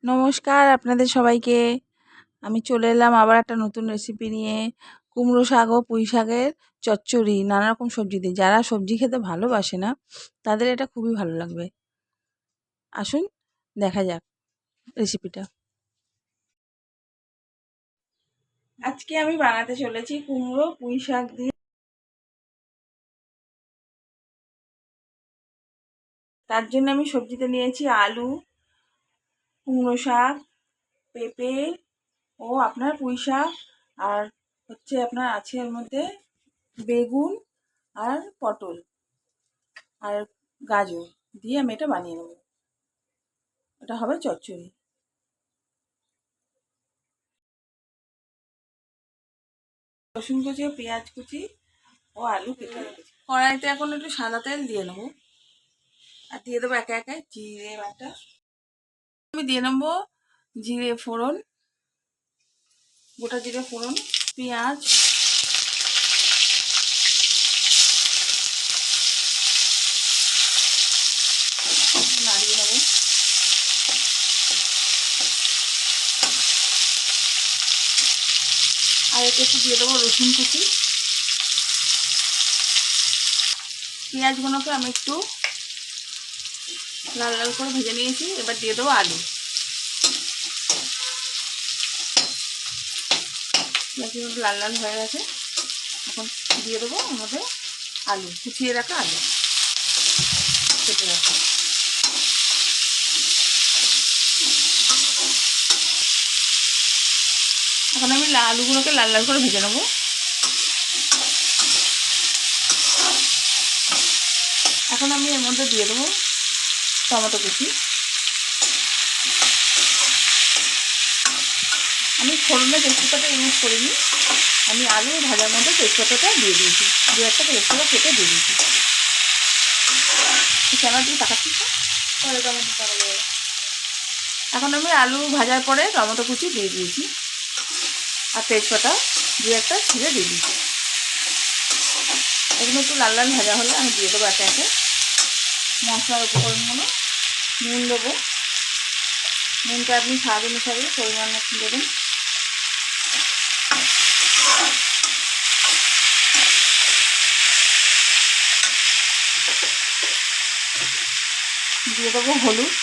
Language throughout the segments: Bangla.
নমস্কার আপনাদের সবাইকে। আমি চলে এলাম আবার একটা নতুন রেসিপি নিয়ে। কুমড়ো শাক ও পুঁই শাকের চচ্চড়ি নানা রকম সবজি দিয়ে। যারা সবজি খেতে ভালোবাসে না তাদের এটা খুবই ভালো লাগবে। আসুন দেখা যাক রেসিপিটা। আজকে আমি বানাতে চলেছি কুমড়ো পুঁই শাক দিয়ে। তার জন্য আমি সবজিতে নিয়েছি আলু, কুমড়ো শাক, পেঁপে ও আপনার পুঁই শাক, আর আপনার আছে এর মধ্যে বেগুন আর পটল আর গাজর দিয়ে আমি এটা বানিয়ে নেব। এটা হবে চচ্চড়ি। রসুন কুচি ও পেঁয়াজ কুচি ও আলু কেটে রেখেছি। কড়াইতে এখন একটু সাদা তেল দিয়ে নেবো, আর দিয়ে দেবো একে একে জিরে বাটা। আমি দিয়ে নেবো জিরে ফোড়ন, গোটা জিরে ফোড়ন, পেঁয়াজ, নাড়িয়ে নেবো। আর এতে একটু দিয়ে দেবো রসুন কুচি। পেঁয়াজগুলোকে আমি একটু লাল লাল করে ভেজে নিয়েছি। এবার দিয়ে দেবো আলু। পেঁয়াজগুলো লাল লাল হয়ে গেছে, এখন দিয়ে দেবো আমাদের আলু, কুচিয়ে রাখা আলু কেটে রাখা। এখন আমি আলুগুলোকে লাল লাল করে ভেজে নেবো। এখন আমি এর মধ্যে দিয়ে দেবো টমেটো কুচি। আমি ফোড়নে তেজপাতাটা ইউজ করিনি, আমি আলু ভাজার মধ্যে তেজপাতাটা দিয়ে দিয়েছি, দু একটা তেজপাতা কেটে দিয়ে দিয়েছি। কেন দিয়ে তাকাচ্ছিস পরে টমেটো পরে। এখন আমি আলু ভাজার পরে টমেটো কুচি দিয়ে দিয়েছি আর তেজপাতা দু একটা ছিঁড়ে দিয়ে দিয়েছি। এগুলো একটু লাল লাল ভাজা হলে আমি দিয়ে দেবো একে একে মশলার উপকরণগুলো। নুন দেবো, নুনটা আপনি স্বাদ অনুসারে পরিমাণ মতো দেবেন। দিয়ে দেবো হলুদ,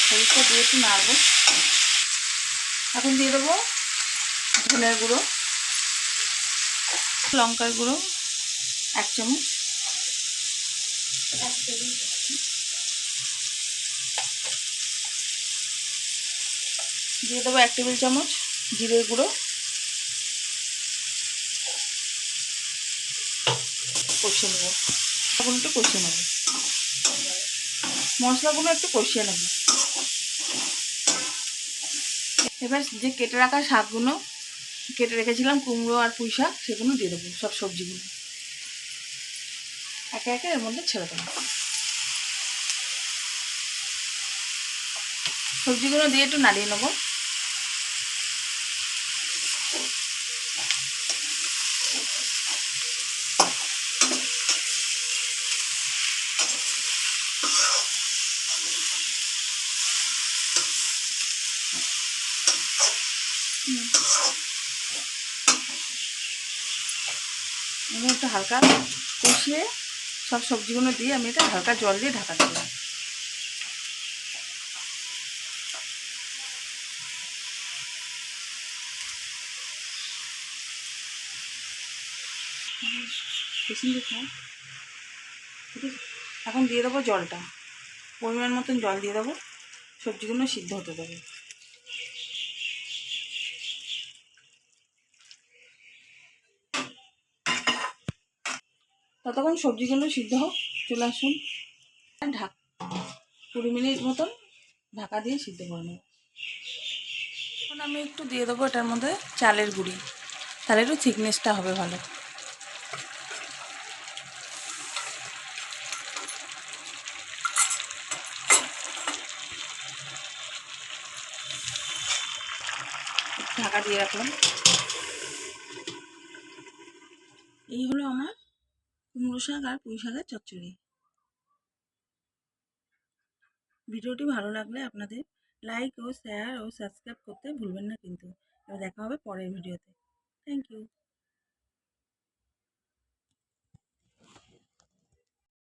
হলুদটা দিয়ে একটু নাড়বো। এখন দিয়ে দেবো ধনের গুঁড়ো, লঙ্কার গুঁড়ো 1 চামচ, দিয়ে দেবো 1 টেবিল চামচ জিরের গুঁড়ো, কষিয়ে নেবো। এখন একটু কষিয়ে নেবো, মশলাগুলো একটু কষিয়ে নেবো। এবার যে কেটে রাখা শাকগুলো কেটে রেখেছিলাম, কুমড়ো আর পুঁই শাক, সেগুলো দিয়ে দেবো। সব সবজিগুলো একে একে এর মধ্যে ছেড়ে দেবো। সবজিগুলো দিয়ে একটু নাড়িয়ে নেবো। এবার একটু হালকা কষিয়ে সব সবজিগুলো দিয়ে আমি এটা হালকা জল দিয়ে ঢাকা দেবো। এখন দিয়ে দেবো জলটা, পরিমাণ মতন জল দিয়ে দেবো। সবজিগুলো সিদ্ধ হতে দেবো। ততক্ষণ সবজিগুলো সিদ্ধ হোক, চলে আসুন। 20 মিনিট মতন ঢাকা দিয়ে সিদ্ধ করে নেব। এখন আমি একটু দিয়ে দেবো এটার মধ্যে চালের গুঁড়ি, তাহলে একটু থিকনেসটা হবে ভালো। ঢাকা দিয়ে রাখলাম। এই হলো আমার কুমড়ো শাক আর পুঁই শাকের চচ্চড়ি। ভিডিওটি ভালো লাগলে আপনাদের লাইক ও শেয়ার ও সাবস্ক্রাইব করতে ভুলবেন না কিন্তু। এবার দেখা হবে পরের ভিডিওতে। Thank you.